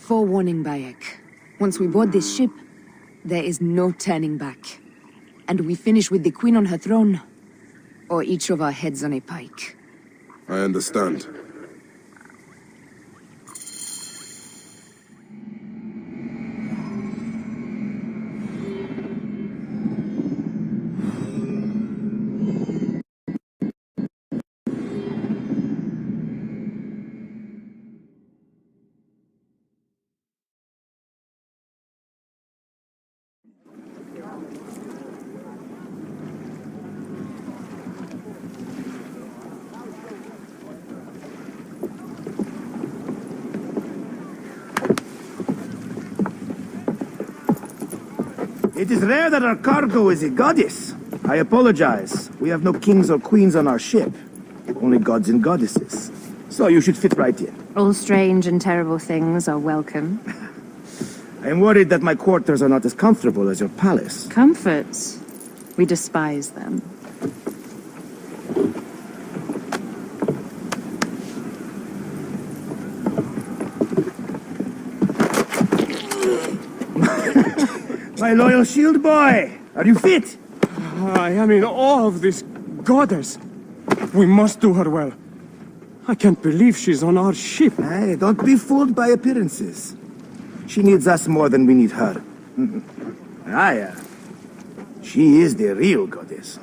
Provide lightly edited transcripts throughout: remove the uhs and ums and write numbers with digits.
Forewarning, Bayek. Once we board this ship, there is no turning back. And we finish with the Queen on her throne, or each of our heads on a pike. I understand. It is rare that our cargo is a goddess. I apologize. We have no kings or queens on our ship. Only gods and goddesses. So you should fit right in. All strange and terrible things are welcome. I am worried that my quarters are not as comfortable as your palace. Comforts? We despise them. My loyal shield boy! Are you fit? I am in awe of this goddess. We must do her well. I can't believe she's on our ship. Hey, don't be fooled by appearances. She needs us more than we need her. Aya, she is the real goddess.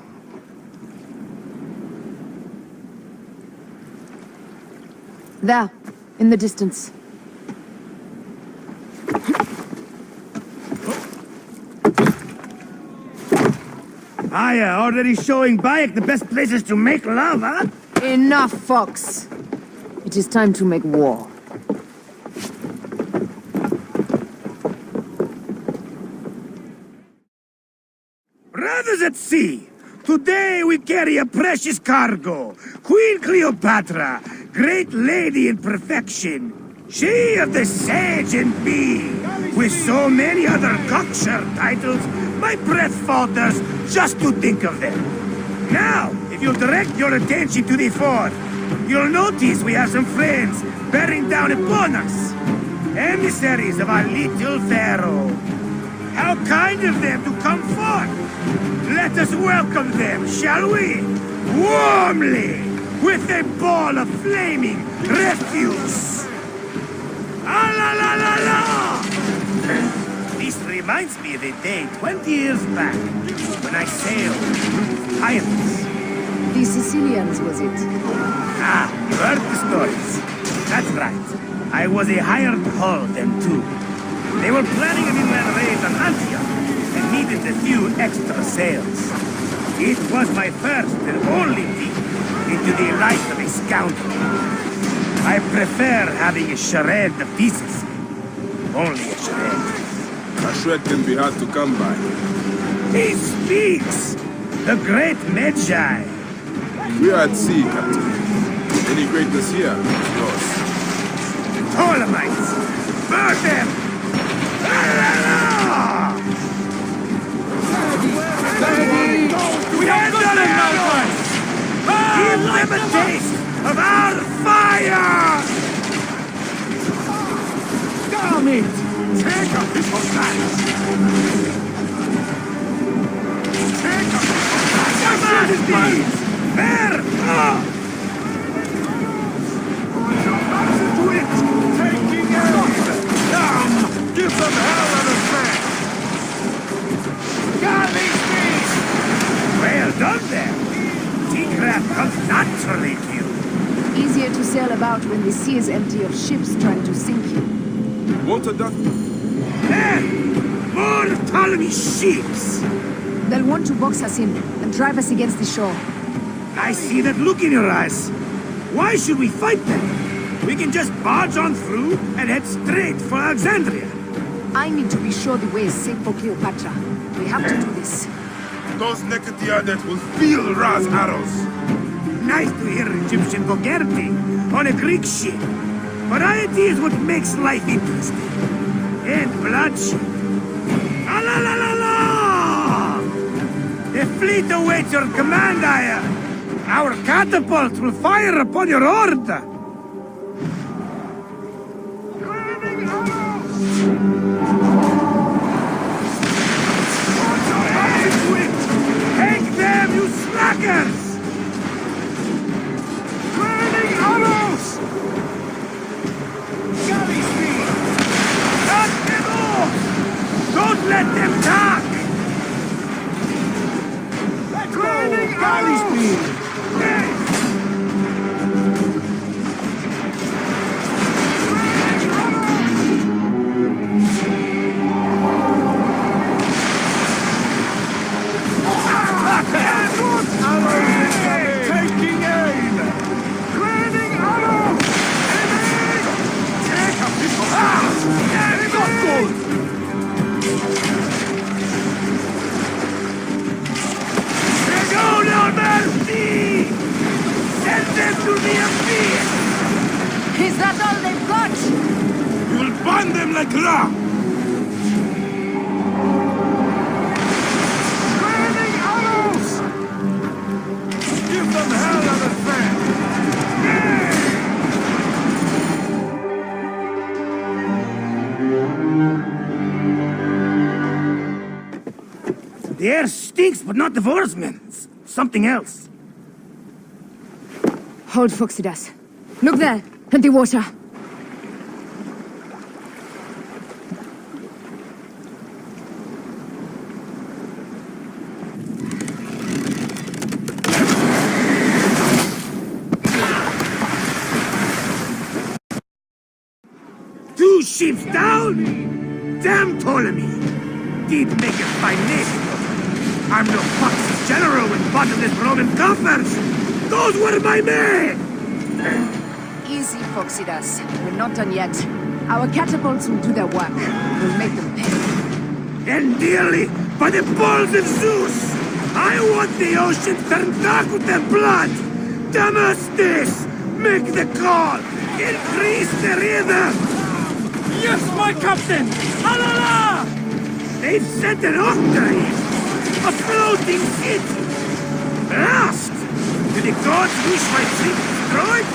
There, in the distance. Aya, already showing Bayek the best places to make love, huh? Enough, Fox. It is time to make war. Brothers at sea, today we carry a precious cargo. Queen Cleopatra, great lady in perfection. She of the Sage and Bee, with so many other cocksure titles, my breath falters just to think of them. Now, if you'll direct your attention to the fort, you'll notice we have some friends bearing down upon us. Emissaries of our little pharaoh. How kind of them to come forth! Let us welcome them, shall we? Warmly, with a ball of flaming refuse! Ah la la la la! This reminds me of a day 20 years back, when I sailed with pirates. The Sicilians, was it? Ah, you heard the stories. That's right. I was a hired hull then too. They were planning an inland raid on Antioch, and needed a few extra sails. It was my first and only peek into the life of a scoundrel. I prefer having a charade of decency. Only a charade. A shred can be hard to come by. He speaks! The great Magi! We are at sea, Captain. Any greatness here is yours. Ptolemaics! Burn them! La la la! We have done it now! Give them a taste of our fire! Damn it! Take up his hostages! Take up his hostages! There! To it! Taking aim! Down! Give them hell and a smack! Galley beast! Well done there! Seacraft comes naturally to you. Easier to sail about when the sea is empty of ships trying to sink you. Want a duck? There! More Ptolemy ships! They'll want to box us in and drive us against the shore. I see that look in your eyes. Why should we fight them? We can just barge on through and head straight for Alexandria. I need to be sure the way is safe for Cleopatra. We have to do this. Those naked Tianet will feel Ra's arrows. Nice to hear Egyptian vulgarity on a Greek ship. Variety is what makes life interesting. And bloodshed. Ah la la la la! The fleet awaits your command, Aya. Our catapults will fire upon your order. Screaming arrows! Burn them like rock! Burning arrows! Give them hell on the fan! The air stinks, but not the horsemen. It's something else. Hold, Foxidas. Look there, at the water. Two ships down? Damn Ptolemaic! Did make a fine nation. I'm no foxy general with bottomless Roman coffers! Those were my men! Easy, Foxidas. We're not done yet. Our catapults will do their work. We'll make them pay. And dearly, by the balls of Zeus! I want the ocean turned dark with their blood! Damascus! Make the call! Increase the rhythm! Yes, my captain! Alala! They've sent an octary! A floating city! Blast! Do the gods wish my fleet destroyed?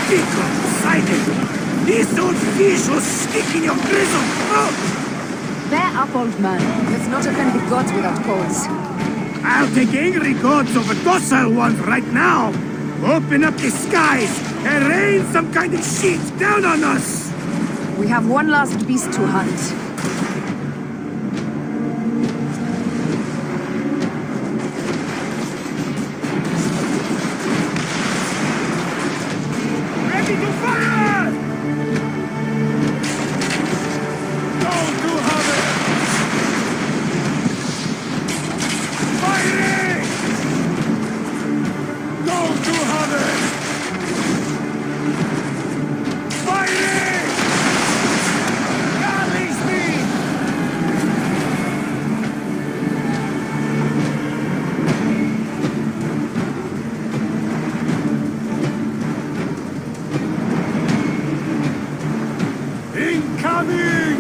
Pickle, Poseidon! This old fish will stick in your grizzled throat! Bear up, old man. Let's not offend the gods without cause. I'll take angry gods over docile ones right now! Open up the skies and rain some kind of shit down on us! We have one last beast to hunt. Ready to fire! Go to Haven! Firing! Go to Haven! Firing! Galley speed! Incoming!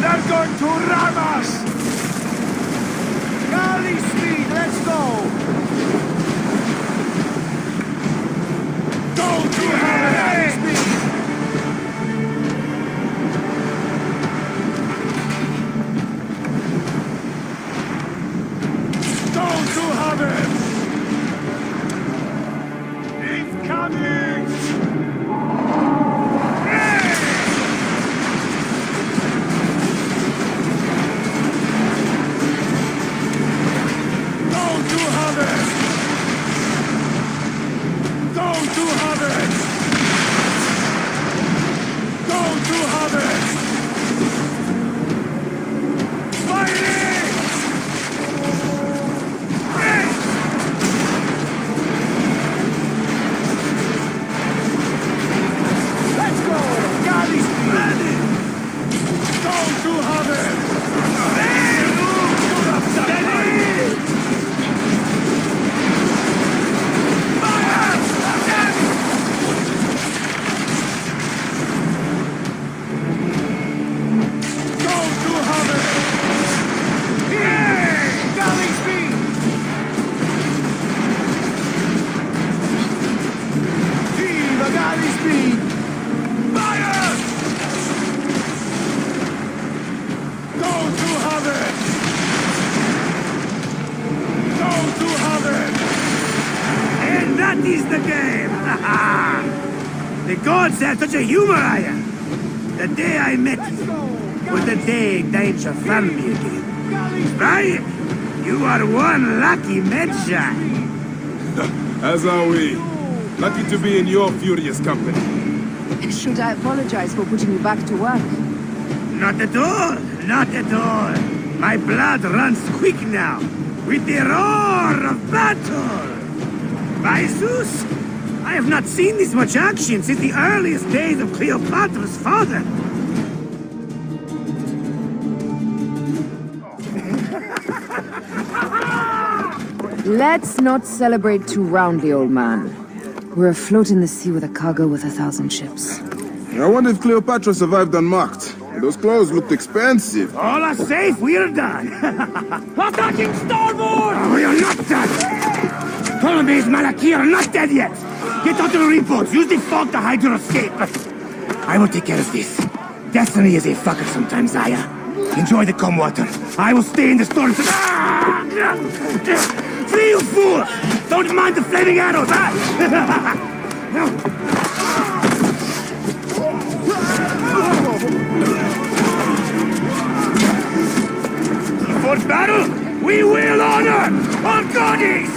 They're going to ram us! Galley speed, let's go! Go to Galley speed! Go to Haven! Incoming! Go to Haven! Go to Haven! Go to Haven! Fighting! Let's go! Galley speed! Ready! Go to Haven! Steady! Fire! Go to Haven! Galley speed! Viva galley speed! Fire! Go to Haven! Go to Haven! And that is the game! The gods have such a humor, I am. The day I met you was the day danger found me again. Right? You are one lucky Medjay. As are we. Lucky to be in your furious company. Should I apologize for putting you back to work? Not at all, not at all. My blood runs quick now, with the roar of battle. By Zeus, I have not seen this much action since the earliest days of Cleopatra's father. Let's not celebrate too roundly, old man. We're afloat in the sea with a cargo with 1,000 ships. I wonder if Cleopatra survived unmarked. Those clothes looked expensive. All are safe, we are done. Attacking starboard! Oh, we are not done. Ptolemai's Malaki are not dead yet. Get onto the reports. Use the fog to hide your escape. I will take care of this. Destiny is a fucker sometimes, Aya. Enjoy the calm water. I will stay in the storm. Flee, you fools! Don't mind the flaming arrows, huh? For battle, we will honor our goddess!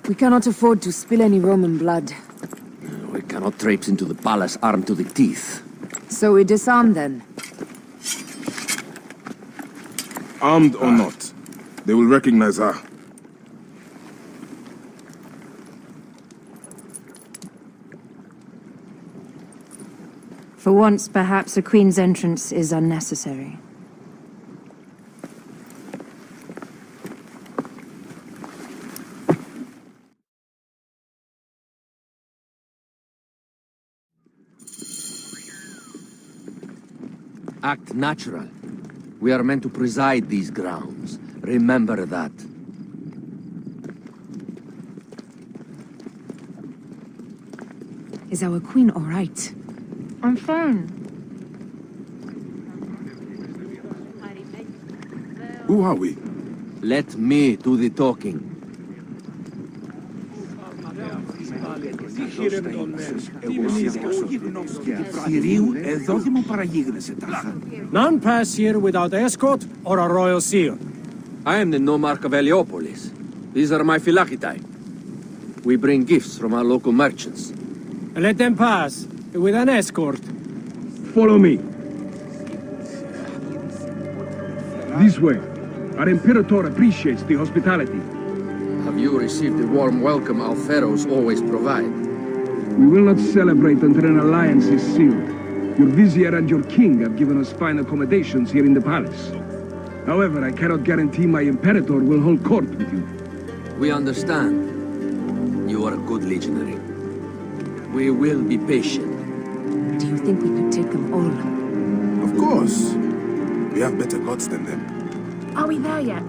We cannot afford to spill any Roman blood. We cannot traipse into the palace armed to the teeth. So we disarm then. Armed or not, they will recognize her. For once, perhaps a queen's entrance is unnecessary. Act natural. We are meant to preside these grounds. Remember that. Is our queen all right? I'm fine. Who are we? Let me do the talking. None pass here without escort or a royal seal. I am the nomarch of Heliopolis. These are my phylacitae. We bring gifts from our local merchants. Let them pass with an escort. Follow me. This way. Our Imperator appreciates the hospitality. Have you received the warm welcome our pharaohs always provide? We will not celebrate until an alliance is sealed. Your vizier and your king have given us fine accommodations here in the palace. However, I cannot guarantee my Imperator will hold court with you. We understand. You are a good legionary. We will be patient. Do you think we could take them all? Of course. We have better gods than them. Are we there yet?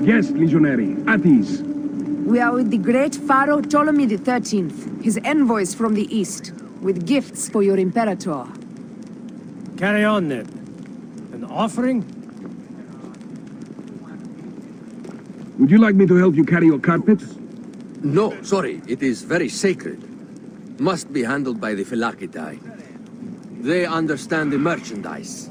Yes, legionary. At ease. We are with the great Pharaoh Ptolemy XIII, his envoys from the east, with gifts for your Imperator. Carry on then. An offering? Would you like me to help you carry your carpet? No, sorry. It is very sacred. Must be handled by the phylacitae. They understand the merchandise.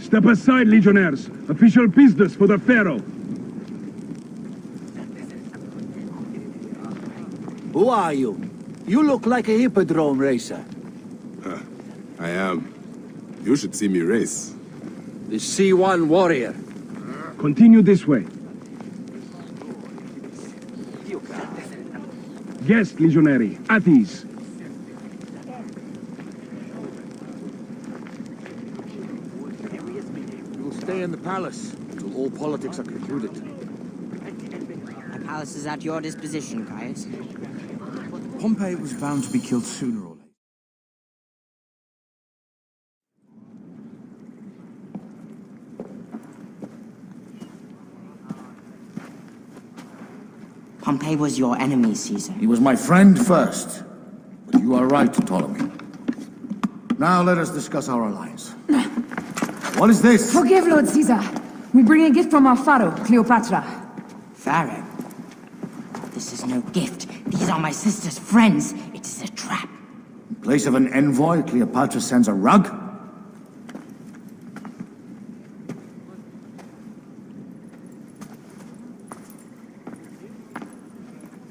Step aside, legionnaires. Official business for the Pharaoh. Who are you? You look like a hippodrome racer. I am. You should see me race. The C1 warrior. Continue this way. Yes, legionary. At ease. We will stay in the palace until all politics are concluded. palace is at your disposition, Gaius. Pompey was bound to be killed sooner or later. Pompey was your enemy, Caesar. He was my friend first. But you are right, Ptolemy. Now let us discuss our alliance. What is this? Forgive, Lord Caesar. We bring a gift from our pharaoh, Cleopatra. Pharaoh? This is no gift. These are my sister's friends. It is a trap. In place of an envoy, Cleopatra sends a rug?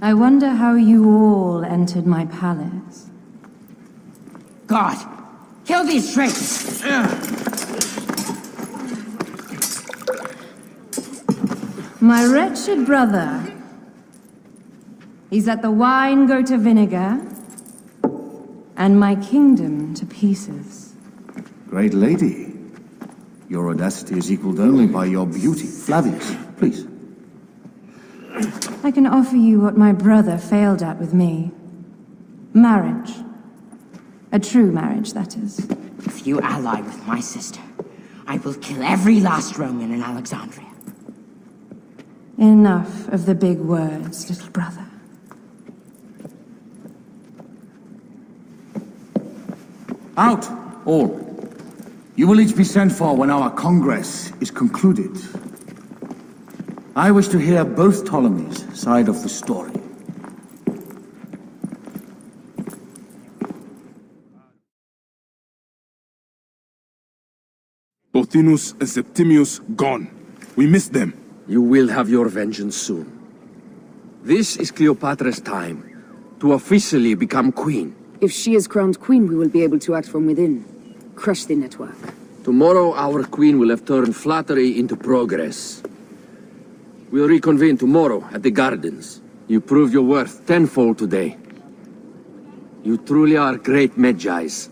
I wonder how you all entered my palace. God! Kill these traitors! My wretched brother. He's let the wine go to vinegar, and my kingdom to pieces. Great lady. Your audacity is equaled only by your beauty. Flavius, please. I can offer you what my brother failed at with me. Marriage. A true marriage, that is. If you ally with my sister, I will kill every last Roman in Alexandria. Enough of the big words, little brother. Out, all. You will each be sent for when our congress is concluded. I wish to hear both Ptolemy's side of the story. Pothinus and Septimius gone. We missed them. You will have your vengeance soon. This is Cleopatra's time to officially become queen. If she is crowned queen, we will be able to act from within. Crush the network. Tomorrow our queen will have turned flattery into progress. We'll reconvene tomorrow at the gardens. You proved your worth tenfold today. You truly are great Magi's.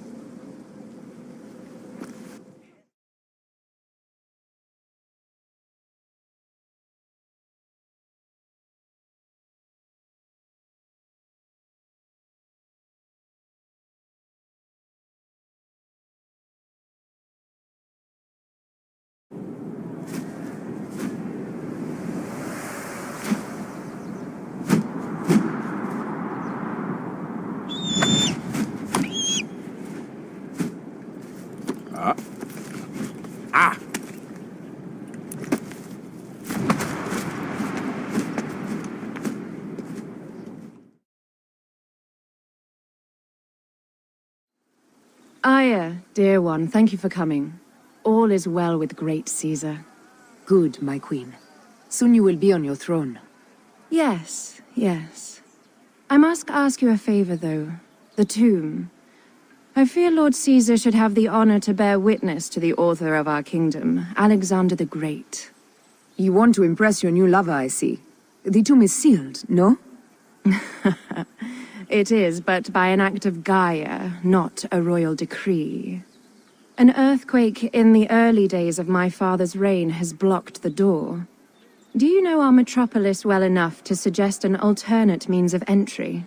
Aya, dear one, thank you for coming. All is well with great Caesar. Good, my queen. Soon you will be on your throne. Yes, yes. I must ask you a favor, though. The tomb. I fear Lord Caesar should have the honor to bear witness to the author of our kingdom, Alexander the Great. You want to impress your new lover, I see. The tomb is sealed, no? It is, but by an act of Gaia, not a royal decree. An earthquake in the early days of my father's reign has blocked the door. Do you know our metropolis well enough to suggest an alternate means of entry?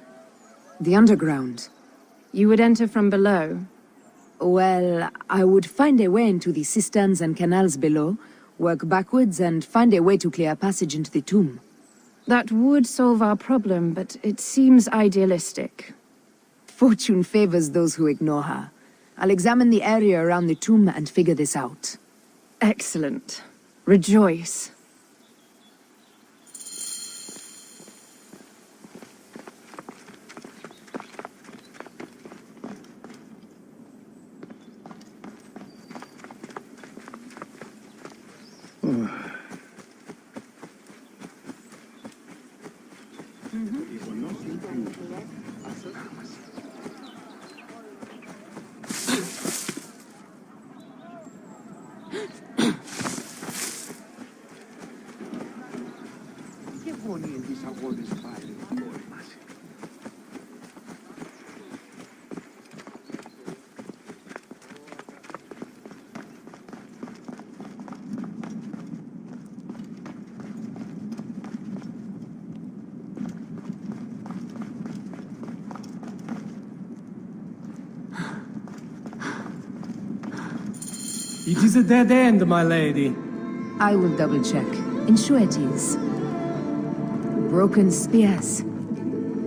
The underground. You would enter from below? Well, I would find a way into the cisterns and canals below, work backwards, and find a way to clear a passage into the tomb. That would solve our problem, but it seems idealistic. Fortune favors those who ignore her. I'll examine the area around the tomb and figure this out. Excellent. Rejoice. It is a dead end, my lady. I will double check. Ensure it is. Broken spears.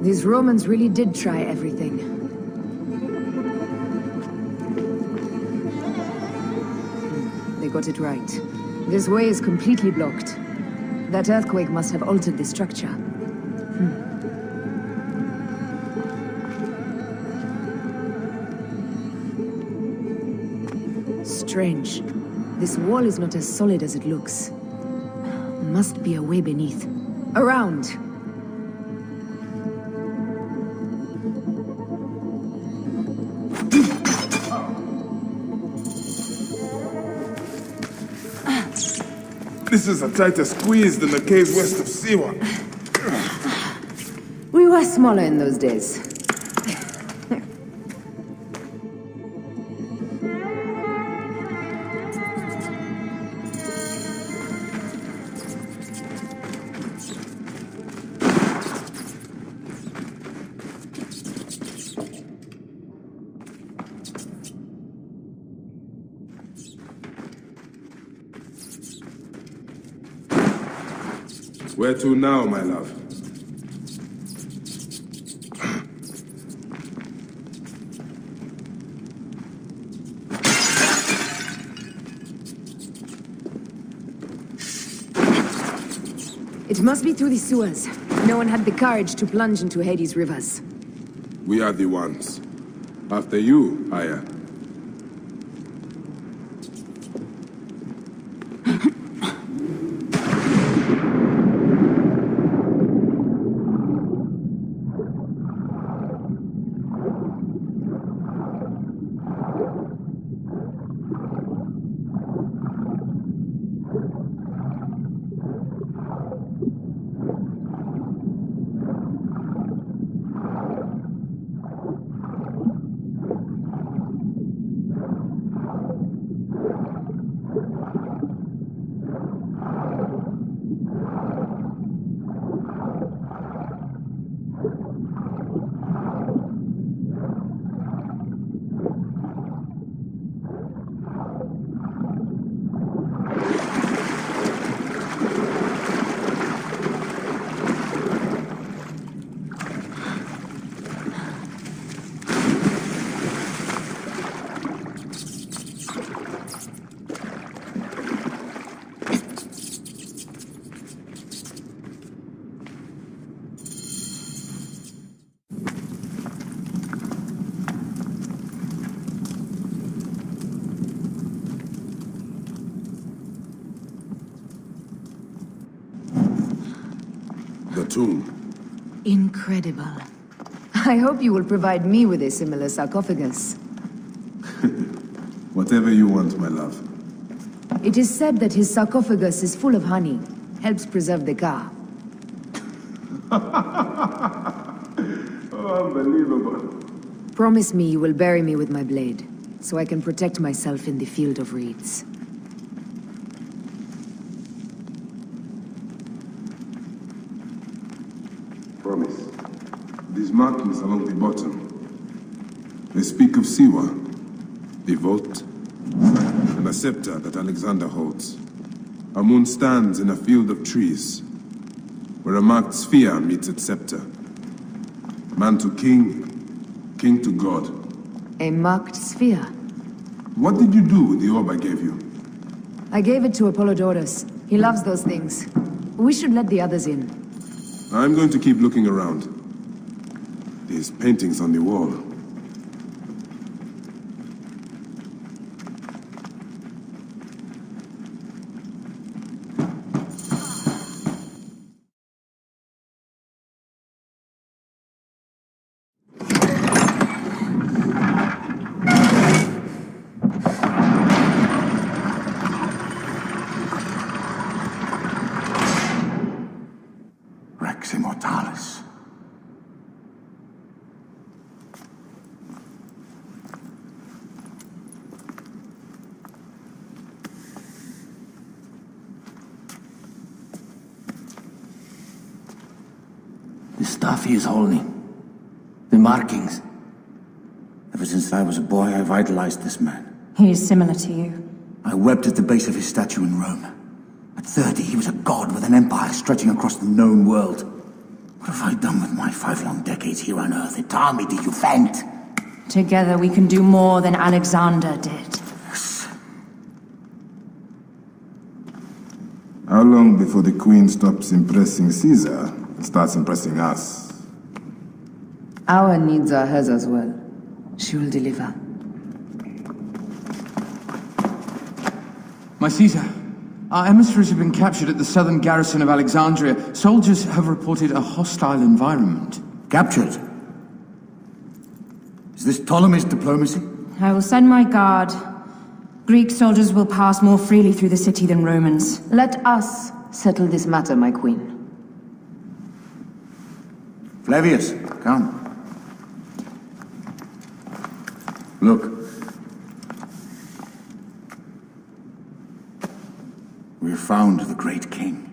These Romans really did try everything. They got it right. This way is completely blocked. That earthquake must have altered the structure. Strange. This wall is not as solid as it looks. Must be a way beneath. Around! This is a tighter squeeze than the caves west of Siwa. We were smaller in those days. Where to now, my love? It must be through the sewers. No one had the courage to plunge into Hades' rivers. We are the ones. After you, Aya. The tomb. Incredible. I hope you will provide me with a similar sarcophagus. Whatever you want, my love. It is said that his sarcophagus is full of honey. Helps preserve the car. Oh, unbelievable. Promise me you will bury me with my blade, so I can protect myself in the field of reeds. Promise. These markings along the bottom. They speak of Siwa, a vault, and a scepter that Alexander holds. A moon stands in a field of trees, where a marked sphere meets its scepter. Man to king, king to god. A marked sphere? What did you do with the orb I gave you? I gave it to Apollodorus. He loves those things. We should let the others in. I'm going to keep looking around. These paintings on the wall. Rex Immortalis. The stuff he is holding. The markings. Ever since I was a boy, I've idolized this man. He is similar to you. I wept at the base of his statue in Rome. At 30, he was a god with an empire stretching across the known world. What have I done with my 5 long decades here on Earth? It army did you vent? Together we can do more than Alexander did. How long before the Queen stops impressing Caesar and starts impressing us? Our needs are hers as well. She will deliver. My Caesar, our emissaries have been captured at the southern garrison of Alexandria. Soldiers have reported a hostile environment. Captured? Is this Ptolemy's diplomacy? I will send my guard. Greek soldiers will pass more freely through the city than Romans. Let us settle this matter, my queen. Flavius, come. Look. We have found the great king.